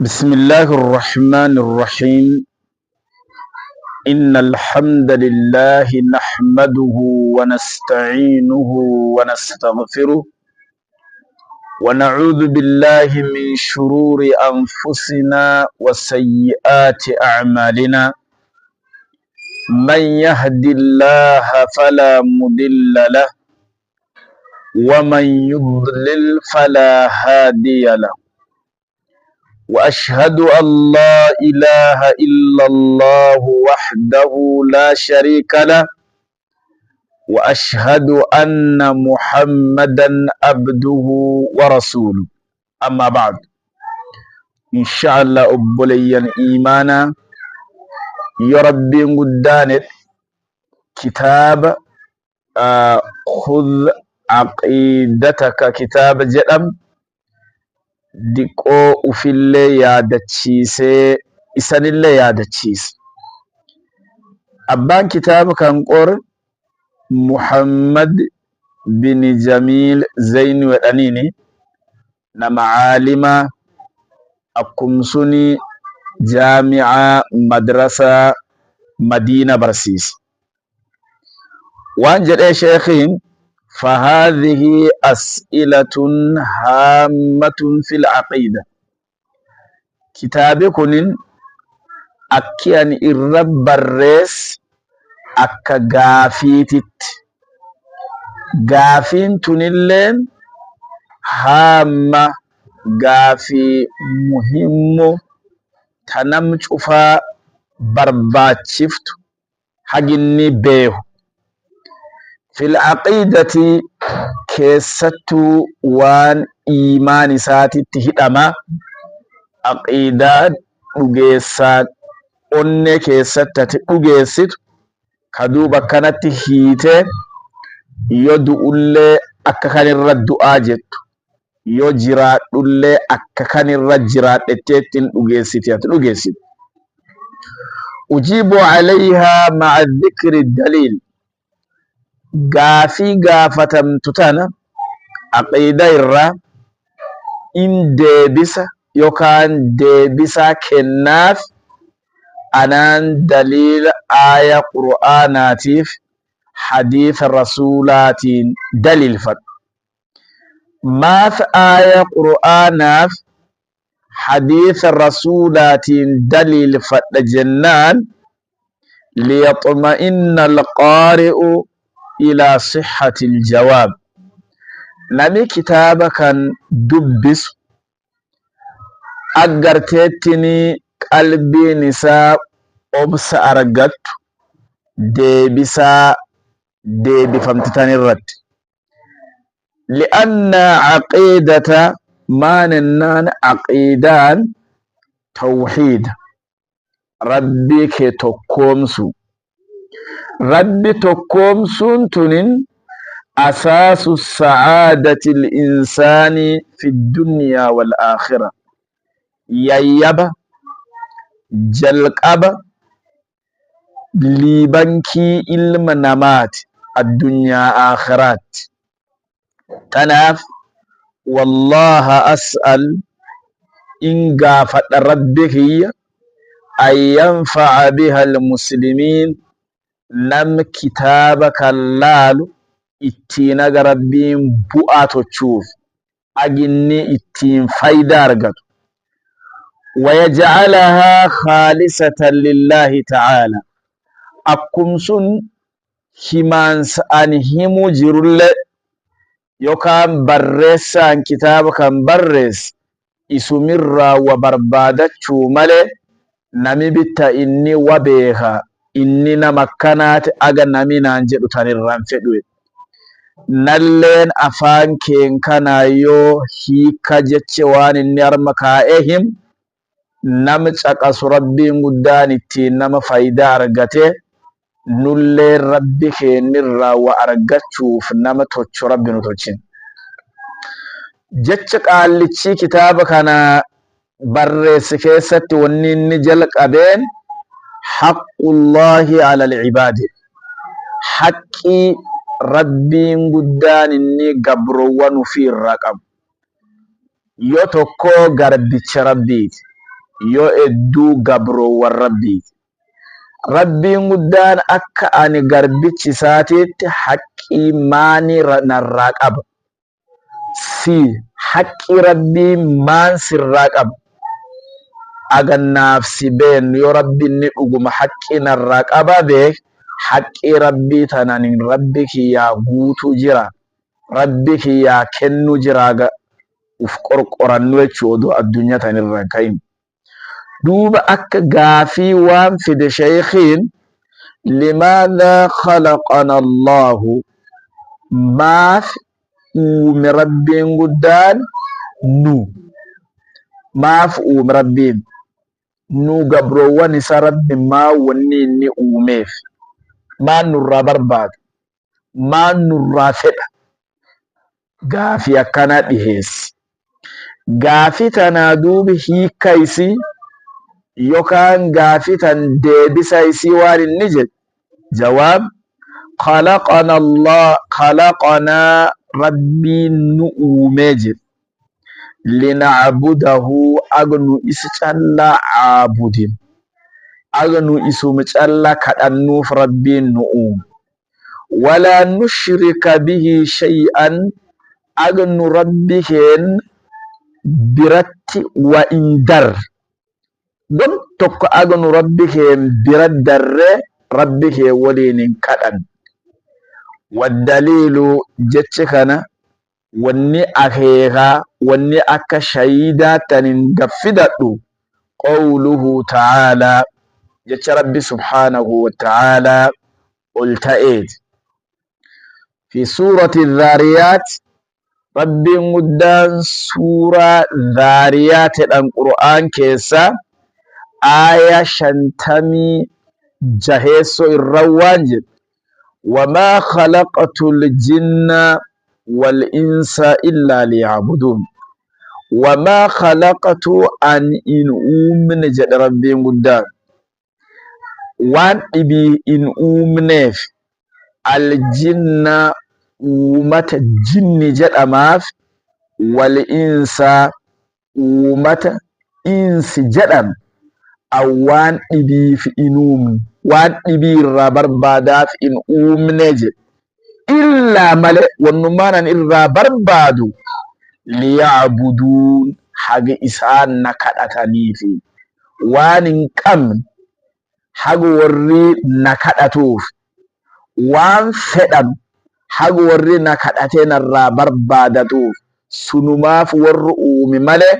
بسم الله الرحمن الرحيم إن الحمد لله نحمده ونستعينه ونستغفره ونعوذ بالله من شرور أنفسنا وسيئات أعمالنا من يهد الله فلا مضل له ومن يضلل فلا هادي له وأشهد أن لا إله إلا الله وحده لا شريك له وأشهد أن محمدا عبده ورسوله أما بعد إن شاء الله أبليا إيمانا يربي قدانت كتاب خذ عقيدتك كتاب جدًا diqoo ufillee yaadachiisee isanillee yaadachiise. Abbaan kitaaba kan qore Muhammad bin Jamiil Zayni wedhaniini nama caalimaa akkumsuni jaami'aa madrasaa Madiina barsiise. Waan jedhee sheekhiin فهذه أسئلة هامة في العقيدة كتابي كنين أكيان الرب الرئيس أكا غافيتت غافين تنلين هامة غافي مهم تنمج أفا بربات شفت حقني بيه في العقيدة كيستو وان إيمان ساتي تهدما عقيدة نجيسات أني كيستا تنجيسات كدوبا كانت هيته يدو اللي أكاكان الرد آجت يو جرات اللي أكاكان الرد جرات التيتين نجيسات أجيب عليها مع ذكر الدليل gaafii gaafatamtu tana aqeeda irraa in deebisa yookaan deebisaa kennaaf anaan daliila aaya qur'aanaatiif hadiisa rasuulaatiin daliilfadhu. Maaf aaya qur'aanaaf hadiisa rasuulaatiin daliilfadha jennaan liyaxma'inna alqaari'u إلى صحة الجواب نمي كتابة كان دبس أقرتيتني قلبي نساء أبس أرقت ديبسا ديبي فمتتاني الرد لأن عقيدة ما ننان عقيدان توحيد ربي كي تقومسو ربي تقوم سنتن أساس السعادة الإنسان في الدنيا والآخرة ييبا جلقبا لبنكي المنامات الدنيا آخرات تناف والله أسأل إن غافت ربك أن ينفع بها المسلمين نم كتابك اللال اتين ربين بؤاتو تشوف أجني اتين فايدة أرغت ويجعلها خالصة لله تعالى أكمسون همانس أنهمو جرل يوكام برس أن كتابك برس اسمر وبربادة مالي نمي بتا إني وبيها inni nama akkanaati aga nami naan jedhu tanirraan fedhu nalleen afaan keen kanaa yoo hiika jeche waan inni arma kaa'ee him nama caqasu rabbiin guddaan ittiin nama faayidaa argate nulleen rabbi keenirraa wa argachuuf nama tochu rabbi nu tochin jecha qaallichi kitaaba kana barreesse keessatti wanni inni jalqabeen حق الله على العباد حقي ربي قدان إني قبروان في الرقم yoo tokkoo garbicha rabbiiti yoo hedduu gabroowwan rabbiiti. Rabbiin guddaan akka ani garbichi isaatiitti haqqii maani narraa qaba? Si haqqii rabbiin maan sirraa qaba? Agannaaf si been yoo rabbiin ni dhuguma haqqii narraa qaba beek haqqii rabbii tananiin rabbi kiyyaa guutuu jira. Rabbi kiyyaa kennu jiraaga uf qorqorannu jechuudha addunyaa tanirra kayin. Duuba akka gaafii waan fide sheekhiin limaadhaa khalaqana Allahu maaf uume rabbiin guddaan nu maaf uume rabbiin nu gabroowwan isa rabbi maa wanni inni uumeef maan nurraa barbaada maan nurraa fedha gaafii akkana dhiheessi. Gaafii tanaa duubi hiikka isii yookaan gaafii tan deebisa isii waan inni jedhe jawaab khalaqanaa rabbiin nu uumee jedhe linacbudahu agnu isa callaa caabudin agnu isuma callaa kadhannuuf rabbiin nu uume walaa nushrika bihi shay'an agnu rabbi keen biratti wa indar gon tokko agnu rabbi keen bira darre rabbi kee waliin hin kadhan. Waddaliilu jechi kana wanni akeekaa wanni akka shahiidaa tanin gaffidadhu qawluhu ta'aalaa jecha rabbi subhaanahu wa ta'aalaa ol ta'eeti fi suurati dhaariyaat rabbiin guddaan suuraa dhaariyaatidhaan qur'aan keessa aaya 56 irra waan jedhe wamaa khalaqatul jinna wal insa illaa liya'buduun wamaa khalaqatu an in uumne jedhe rabbiin guddaan waan dhibii in uumneef aljinna uumata jinni jedhamaaf wal insa uumata insi jedham awwaan dhibiif in uumne waan dhibii irraa barbaadaaf in uumne jedhe illaa male wannumaanan irraa barbaadu liya'buduun haga isaan na kadhataniifi waan hin qabne haga warri na kadhatuuf waan fedhan haga warri na kadhatee narraa barbaadatuuf sunumaaf warri uume male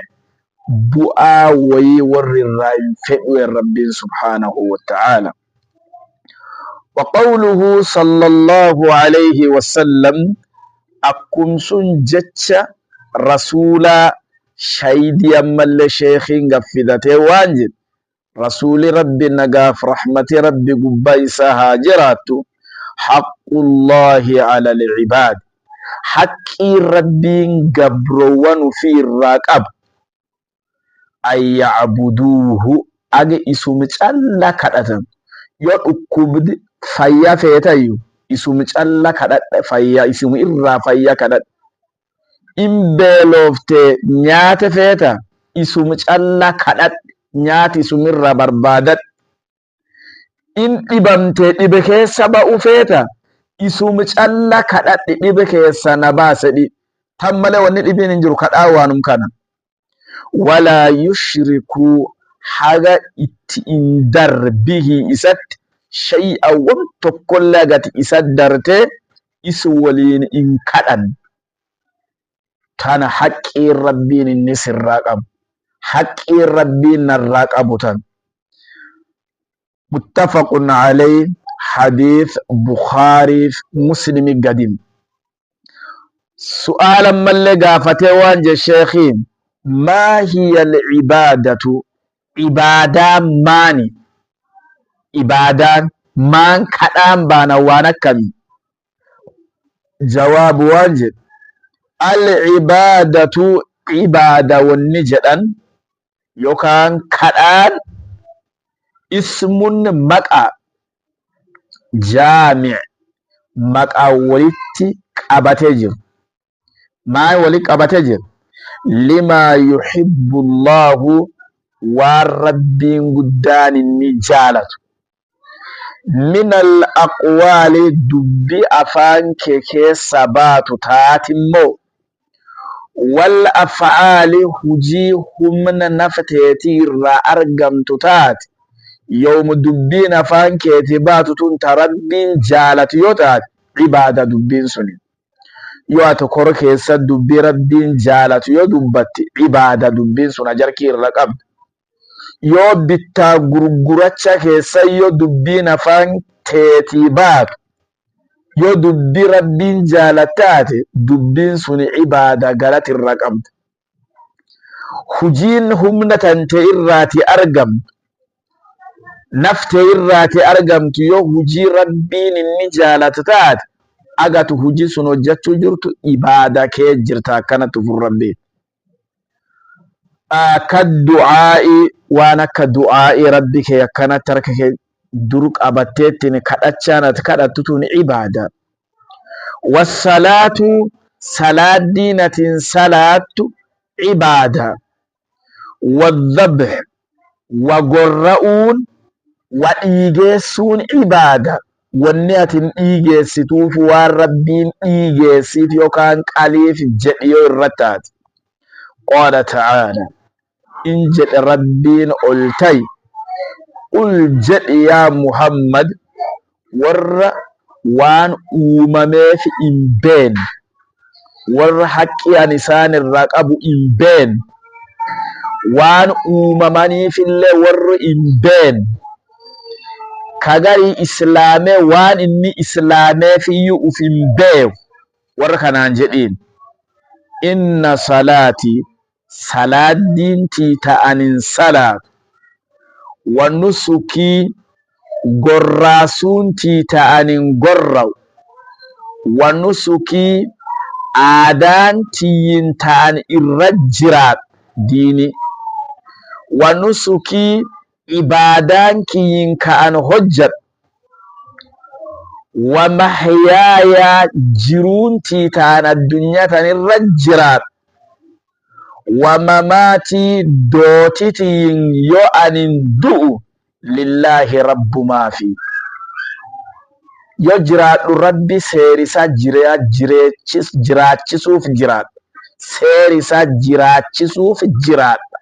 bu'aa wayii warri irraa hin fedhu rabbiin subhaanahu wa ta'aala. وقوله صلى الله عليه وسلم أكم سن جتش رسولا شهيدي أمال شيخين قفدته وانجد رسول ربي نقاف رحمة ربي قبيسا هاجرات حق الله على العباد حقي ربي قبروان في الراكب أن يعبدوه أجي اسمك الله كرتم يؤكبد fayyaa feetayyu isuma calla kadhadha fayyaa isuma irraa fayyaa kadhadha in beelofte nyaata feeta isuma calla kadhadha nyaata isuma irraa barbaadadha in dhibamte dhibe keessa ba'u feeta isuma calla kadhadha dhibe keessa na baasedhi tan malee wanni dhibiin hin jiru kadhaa waanum kana walaa yushriku haga itti in darbihi isatti shay'an wan tokkollee gati isa dartee isu waliin in kadhan tana haqqiin rabbiin inni sirraa qabu haqqiin rabbiin narraa qabu tan muttafaqun alayhi hadiith Bukhaarii fi Muslimi gadim. Su'aalan mallee gaafatee waan je sheekhiin maa hiya al-ibaadatu ibaadaan maani ibadaan maan kadhaan baana waan akkamii jawaabu waan jedhe al-ibaadatu ibaada wanni jedhan yookaan kadhaan ismun maqaa jaami' maqaa walitti qabatee jiru maal walitti qabatee jiru لما يحب الله والرب قدان النجالة من الأقوال دبي أفان كيكي سبات تاتمو والأفعال هجيهم نفتيتي رأرقم تتات يوم دبين أفان كيتبات تنتربين جالة يوتات عبادة دبين سنين yoo ati kor keessa dubbii rabbiin jaalatu yoo dubbatti ibaada dubbiin sun ajarkii irra qabda. Yoo bittaa gurguracha keessa yoo dubbiin afaan teetii baatu yoo dubbii rabbiin jaalataate dubbiin sun ibaada galati irra qabda. Hujiin humna tante irraati argamtu nafte irraati argamtu yoo hujii rabbiin inni jaalatu taate agatu hujii sun hojjechuu jirtu ibaada kee jirta akkanatu furrabbi akka du'aa'i waan akka du'aa'i rabbi kee akkana tarka kee dur qabatteettiin kadhachaan ati kadhattutun ibaada wassalaatu salaaddiinatiin salaattu ibaada wadhabh wagorra'uun wadhiigeessuun ibaada wanni atin dhiigeessituuf waan rabbiin dhiigeessiif yookaan qaliif jedhi yoo irratti qaala ta'aala in jedhe rabbiin ol ta'i qul jedhi yaa Muhammad warra waan uumameef hin beekne warra haqqi an isaan irraa qabu hin beekne waan uumamaniif illee warri hin beekne kagari islaame waan inni islaameef iyyuu uf hin beeku warra kanaan jedhiin inna salaati salaaddiintii ta'anin salaatu wa nusukii gorraasuuntii ta'anin gorra'u wa nusukii aadaantiyyin ta'an irra jiraat diini wa nusukii ibadaan kiyyin ka'an hojjat wa mahyaaya jiruuntii ta'an addunyaa tan irra jiraat wa mamaatii dootitiyyin yoo anin du'u lillaahi rabbumaafi yoo jiraadhu rabbi seerisaa jiraachisuuf jiraadha seerisaa jiraachisuuf jiraadha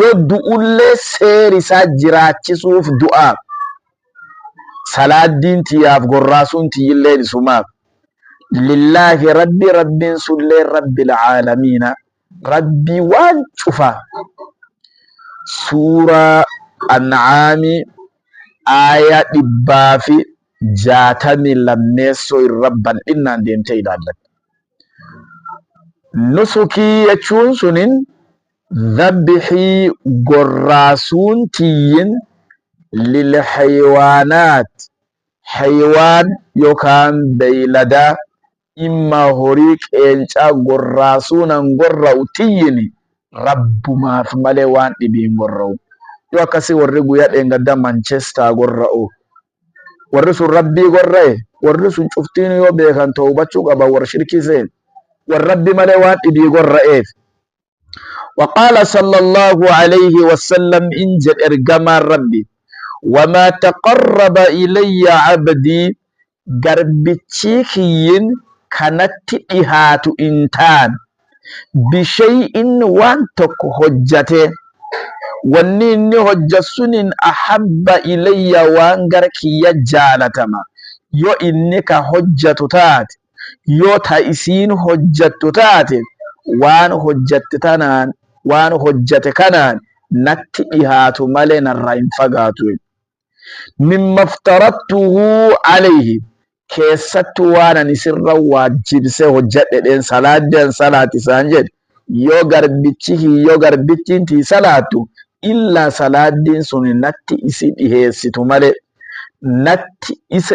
yoo du'ullee seerisaa jiraachisuuf du'aa salaaddiin tiyaaf gorraasuun tiyyilleen isumaaf lillaahi rabbi rabbiin sullee rabbil caalamiina rabbii waan cufa suuraa an'aami aaya 160 irrabban dhinnaan deemtee ilaallatte nusukii jechuun sunin ذبحي قراسون تيين للحيوانات حيوان يوكان بيلدا إما هوريك إنشا قراسون قرأو تييني رب ما في مليوان إبين قرأو يوكاسي ورقو يات إنغدا مانشستا قرأو ورسو ربي قرأي ورسو شفتيني يوبيخان توباتشو قبا ورشركي سين والرب مليوان إبي قرأي وقال صلى الله عليه وسلم إن جد إرجما ربي وما تقرب إلي عبدي قربتشيكين كانت إهات إنتان بشيء وانتك هجته ونين هجسن أحب إلي وانغرك يجالتما يو إنك هجة تات يو تايسين هجة تات وان هجة تنان waan hojjate kanaan natti dhihaatu malee narraa hin fagaatu mimma aftaradtuhu alayhi keessattu waan ani sirra waajjibse hojjadheen salaaddan salaati isaan jedhe yoo garbittiin tii salaatu illa salaaddiin sun natti isi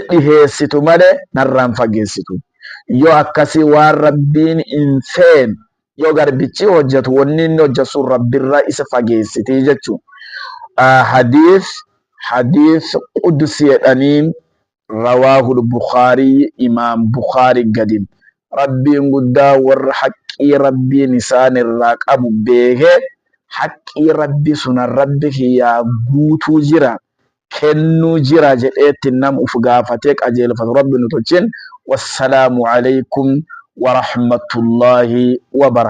dhiheessitu malee narraa hin fageessitu yoo akkasii waan rabbiin hin feene yoo garbichi hojjetu wanni inni hojjetu rabbirraa isa fageessiti jechuun hadith qudsi jedhaniin rawaahu al-Bukhari imam Bukhari gadim rabbiin guddaa warra haqqii rabbiin isaan irraa qabu beekee haqqii rabbi sunan rabbi kiyyaa guutuu jira kennuu jira jedheetti nam uf gaafatee qajeelfatu rabbi nu tolchin. Wassalaamu alaykum wa rahmatullaahi wa barakaatuh.